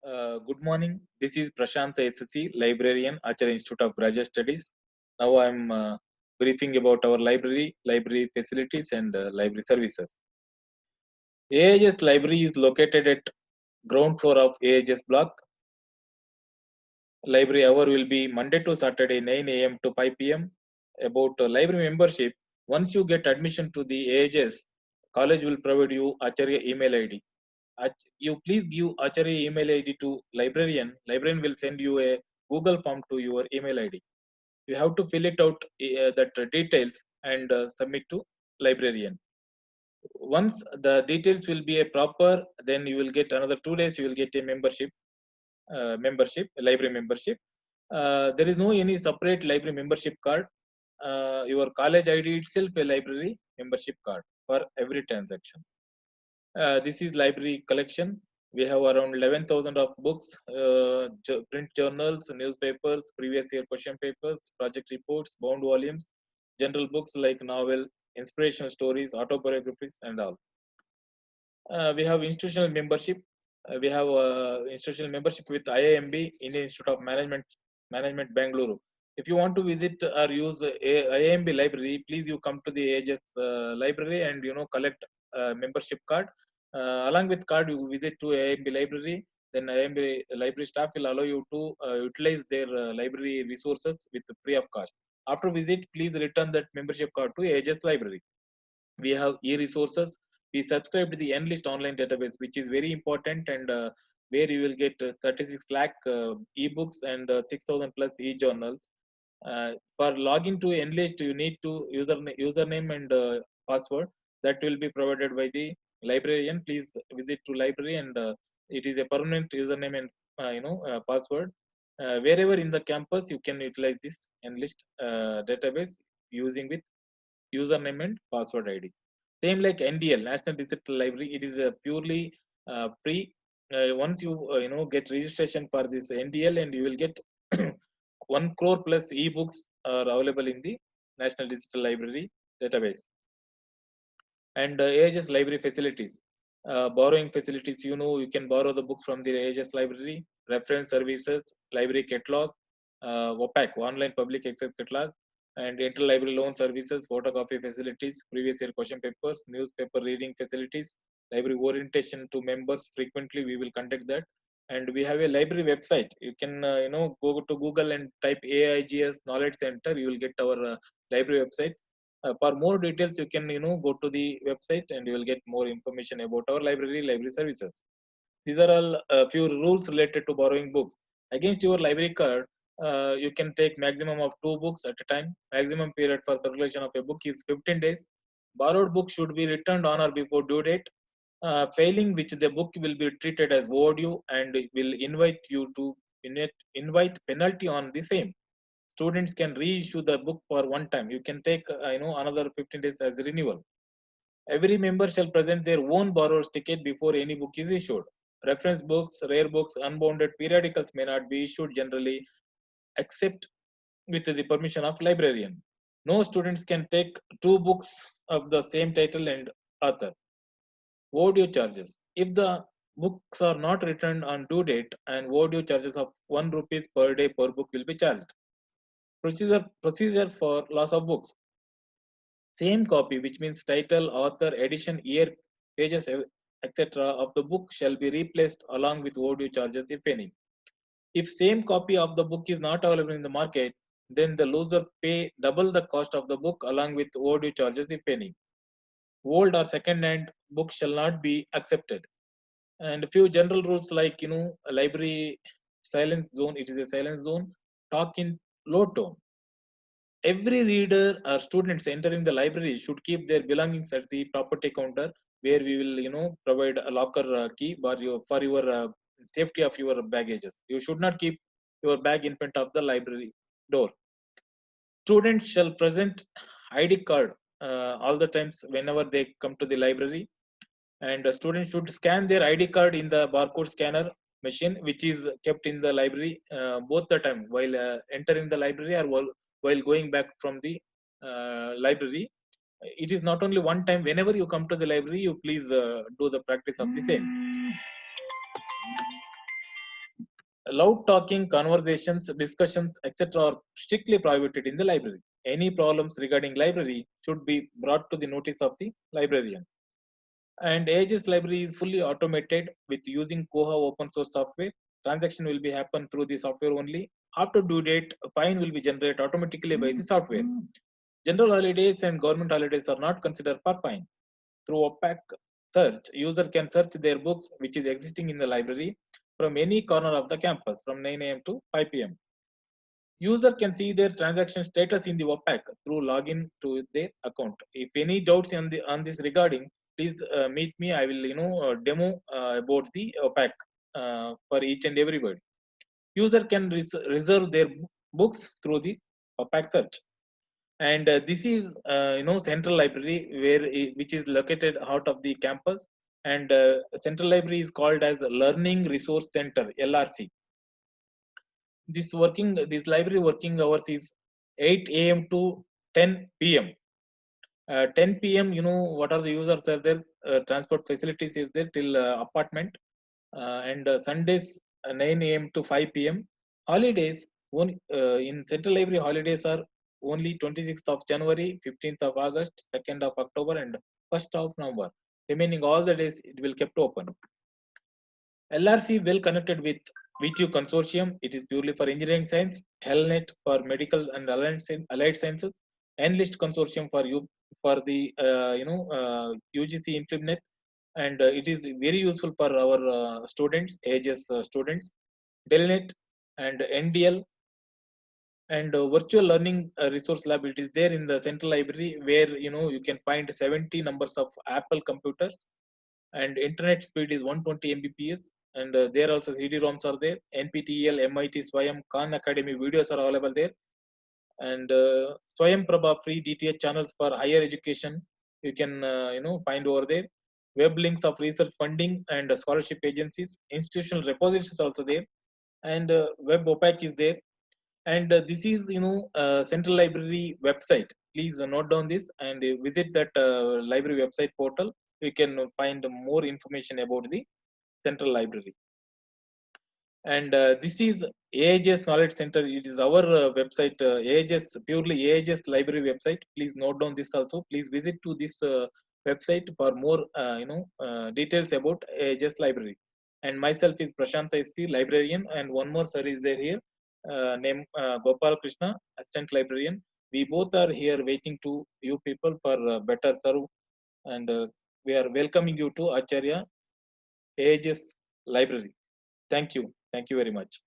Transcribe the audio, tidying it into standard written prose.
Good morning. This is Prashant SSC, librarian, Acharya Institute of Graduate Studies. Now I'm briefing about our library facilities, and library services. AHS Library is located at ground floor of AHS block. Library hour will be Monday to Saturday, 9 a.m. to 5 p.m. About library membership, once you get admission to the AHS, college will provide you Acharya email ID. You please give Acharya email ID to librarian. Librarian will send you a Google form to your email ID. You have to fill it out, that details, and submit to librarian. Once the details will be a proper, then you will get another 2 days. You will get a library membership. There is no any separate library membership card. Your college ID itself a library membership card for every transaction. This is library collection. We have around 11,000 of books, print journals, newspapers, previous year question papers, project reports, bound volumes, general books like novel, inspirational stories, autobiographies, and all. We have institutional membership. We have institutional membership with IIMB, Indian Institute of Management, Bangalore. If you want to visit or use IIMB library, please you come to the AHS library and collect membership card. Along with card, you visit to IIMB library. Then IIMB library staff will allow you to utilize their library resources with free of cost. After visit, please return that membership card to AHS library. We have e-resources. We subscribe to the Enlist online database, which is very important, and where you will get 36 lakh ebooks and 6,000 plus e-journals. For login to Enlist, you need to username and password that will be provided by the librarian. Please visit to library, and it is a permanent username and password. Wherever in the campus, you can utilize this Enlist database using with username and password ID. Same like NDL, National Digital Library, it is a purely free. Once you get registration for this NDL, and you will get 1 crore plus ebooks are available in the National Digital Library database. And AHS library facilities, borrowing facilities. You can borrow the books from the AHS library, reference services, library catalog, OPAC, online public access catalog, and interlibrary loan services, photocopy facilities, previous year question papers, newspaper reading facilities, library orientation to members. Frequently, we will conduct that. And we have a library website. You can, go to Google and type AIGS Knowledge Center. You will get our library website. For more details, you can go to the website, and you will get more information about our library services. These are all few rules related to borrowing books. Against your library card, you can take maximum of 2 books at a time. Maximum period for circulation of a book is 15 days. Borrowed book should be returned on or before due date. Failing which, the book will be treated as overdue and will invite you to invite penalty on the same. Students can reissue the book for one time. You can take another 15 days as renewal. Every member shall present their own borrower's ticket before any book is issued. Reference books, rare books, unbounded periodicals may not be issued generally except with the permission of librarian. No students can take 2 books of the same title and author. Overdue charges. If the books are not returned on due date, and overdue charges of 1 rupees per day per book will be charged. Procedure for loss of books. Same copy, which means title, author, edition, year, pages, etc. of the book shall be replaced along with overdue charges, if any. If same copy of the book is not available in the market, then the loser pay double the cost of the book along with overdue charges, if any. Old or second-hand books shall not be accepted. And a few general rules like a library silence zone. It is a silence zone. Talk in low tone. Every reader or students entering the library should keep their belongings at the property counter, where we will provide a locker key for your safety of your baggages. You should not keep your bag in front of the library door. Students shall present ID card all the times whenever they come to the library, and students should scan their ID card in the barcode scanner machine, which is kept in the library both the time while entering the library, or while going back from the library. It is not only one time. Whenever you come to the library, you please do the practice of the same. Loud talking, conversations, discussions, etc. are strictly prohibited in the library. Any problems regarding library should be brought to the notice of the librarian. And Aegis library is fully automated with using Koha open source software. Transaction will be happen through the software only. After due date, a fine will be generated automatically by the software. General holidays and government holidays are not considered for fine. Through opaque search, user can search their books which is existing in the library from any corner of the campus from 9 a.m. to 5 p.m. User can see their transaction status in the opaque through login to their account. If any doubts on this regarding, please meet me. I will demo about the opaque for each and everybody. User can reserve their books through the opaque search. And this is central library which is located out of the campus. And central library is called as Learning Resource Center, LRC. This library working hours is 8 a.m. to 10 p.m. 10 p.m. What are the users are there? Transport facilities is there till apartment. And Sundays 9 a.m. to 5 p.m. Holidays in Central Library, holidays are only 26th of January, 15th of August, 2nd of October, and 1st of November. Remaining all the days it will kept open. LRC well connected with VTU consortium. It is purely for engineering science. HELNET for medical and allied sciences. Enlist consortium for you for the UGC InfibNet, and it is very useful for our students, ages students. Delnet and NDL and virtual learning resource lab. It is there in the central library where you can find 70 numbers of Apple computers, and internet speed is 120 Mbps. And there also CD-ROMs are there. NPTEL, MIT, Swayam, Khan Academy videos are available there. And Swayam Prabha free DTH channels for higher education you can find over there. Web links of research funding and scholarship agencies. Institutional repositories also there, and web opac is there. And this is central library website. Please note down this and visit that library website portal. You can find more information about the central library. And this is AHS Knowledge Center. It is our website, AHS, purely AHS library website. Please note down this also. Please visit to this website for more details about AHS library. And myself is Prashant SC, librarian, and one more sir is there here, named Gopal Krishna, assistant librarian. We both are here waiting to you people for better serve. And we are welcoming you to Acharya AHS library. Thank you. Thank you very much.